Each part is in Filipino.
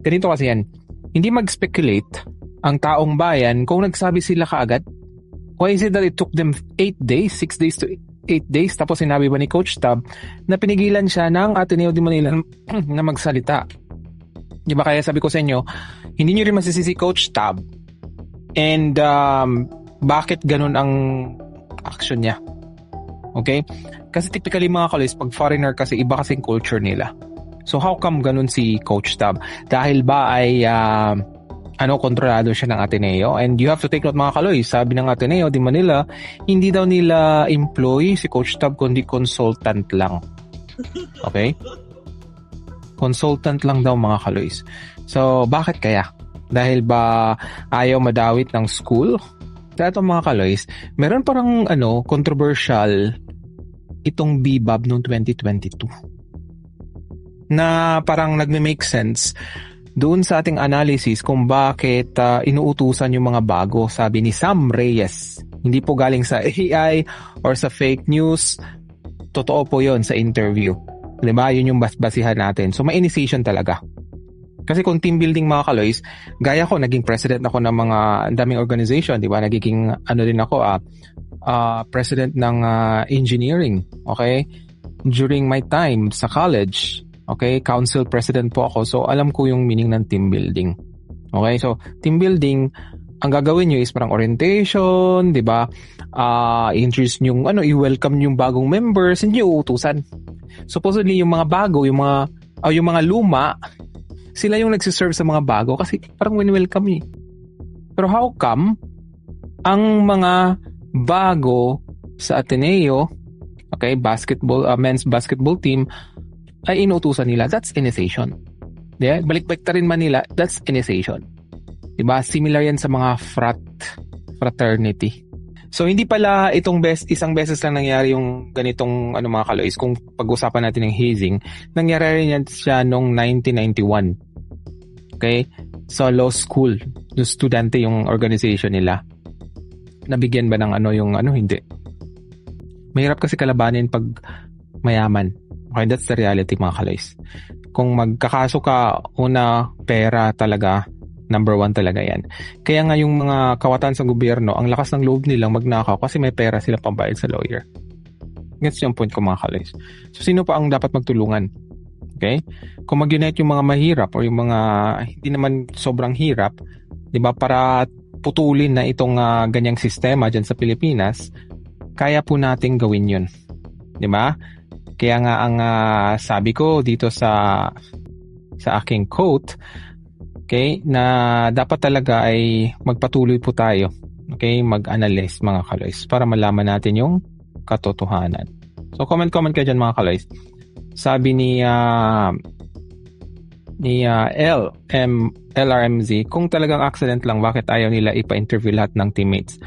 ganito kasi yan. Hindi mag-speculate ang taong bayan kung nagsabi sila kaagad. Why is it that it took them 8 days, 6 days to 8 days, tapos sinabi ba ni Coach Tab na pinigilan siya ng Ateneo de Manila na magsalita? Di ba kaya sabi ko sa inyo, hindi nyo rin masisisi Coach Tab and bakit ganun ang action niya. Okay? Kasi typically mga kalis, pag foreigner kasi iba kasing culture nila. So how come ganun si Coach Tab? Dahil ba ay kontrolado siya ng Ateneo? And you have to take note mga kaloy, sabi ng Ateneo de Manila, hindi daw nila employee si Coach Tab kundi consultant lang. Okay? Consultant lang daw mga kaloy. So bakit kaya? Dahil ba ayaw madawit ng school? Dito mga kaloy, meron parang controversial itong BBAB noong 2022 na parang nagme-make sense doon sa ating analysis kung bakit inuutusan yung mga bago. Sabi ni Sam Reyes, hindi po galing sa AI or sa fake news, totoo po yon sa interview. Diba? Yun yung basihan natin. So may initiation talaga. Kasi kung team building mga kaloys, gaya ko, naging president ako ng mga daming organization, diba? Nagiging din ako, president ng engineering, okay? During my time sa college, okay, council president po ako. So alam ko yung meaning ng team building. Okay? So team building, ang gagawin niyo is parang orientation, 'di ba? I-introduce yung i-welcome yung bagong members, hindi uutusan. Supposedly yung mga bago, yung mga luma, sila yung nagsiserve sa mga bago kasi parang win-welcome eh. Pero how come ang mga bago sa Ateneo, okay, men's basketball team ay inuutusan nila? That's initiation. Yeah? Balik-balik rin Manila, that's initiation. Diba? Similar yan sa mga fraternity. So hindi pala isang beses lang nangyari yung ganitong mga kalois. Kung pag-usapan natin ng hazing, nangyari rin yan siya noong 1991. Okay? So law school, yung estudyante yung organization nila. Nabigyan ba ng hindi. Mahirap kasi kalabanin pag mayaman. Okay, that's the reality mga kaloys. Kung magkakaso ka, pera talaga, number 1 talaga yan. Kaya nga yung mga kawatan sa gobyerno, ang lakas ng loob nilang magnakaw kasi may pera sila pambayad sa lawyer. Gets yung point ko mga kaloys. So sino pa ang dapat magtulungan? Okay? Kung mag-unite yung mga mahirap o yung mga hindi naman sobrang hirap, di ba, para putulin na itong ganyang sistema dyan sa Pilipinas, kaya po nating gawin yun. Di ba? Kaya nga ang sabi ko dito sa aking quote, okay, na dapat talaga ay magpatuloy po tayo, okay, mag-analyze mga kaloys para malaman natin yung katotohanan. So comment kayo dyan mga kaloys. Sabi ni LRMZ, kung talagang accident lang, bakit ayaw nila ipa-interview lahat ng teammates?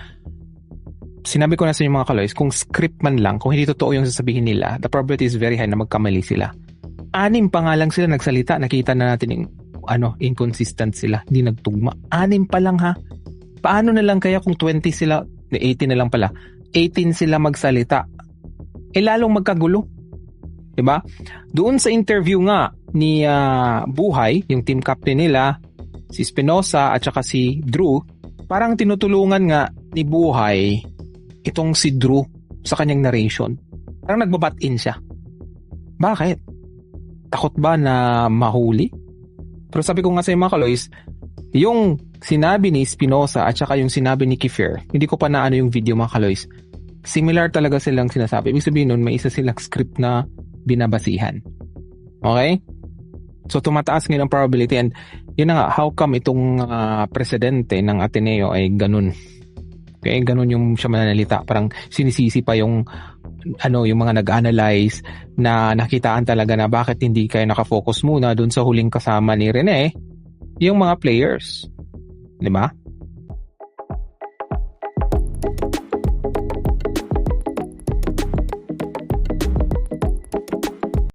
Sinabi ko na sa inyo mga kaloys, kung script man lang, kung hindi totoo yung sasabihin nila, the probability is very high na magkamali sila. 6 pa nga lang sila nagsalita, nakita na natin yung inconsistent sila, hindi nagtugma. 6 pa lang ha. Paano na lang kaya kung 20 sila, 18 na lang pala, 18 sila magsalita? Lalong magkagulo. Diba? Doon sa interview nga ni Buhay, yung team captain nila, si Espinosa at saka si Drew, parang tinutulungan nga ni Buhay itong si Drew sa kanyang narration. Parang nagbabat-in siya. Bakit? Takot ba na mahuli? Pero sabi ko nga sa mga kaloys, yung sinabi ni Espinosa at saka yung sinabi ni Kiefer, hindi ko pa naano yung video mga kaloys, similar talaga silang sinasabi. Ibig sabihin nun, may isa silang script na binabasihan. Okay? So tumataas ngayon ang probability, and yun na nga, how come itong presidente ng Ateneo ay ganun? Okay, ganun yung siya mananalita. Parang sinisisi pa yung mga nag-analyze na nakitaan talaga na bakit hindi kayo nakafocus muna dun sa huling kasama ni Rene, yung mga players. 'Di ba?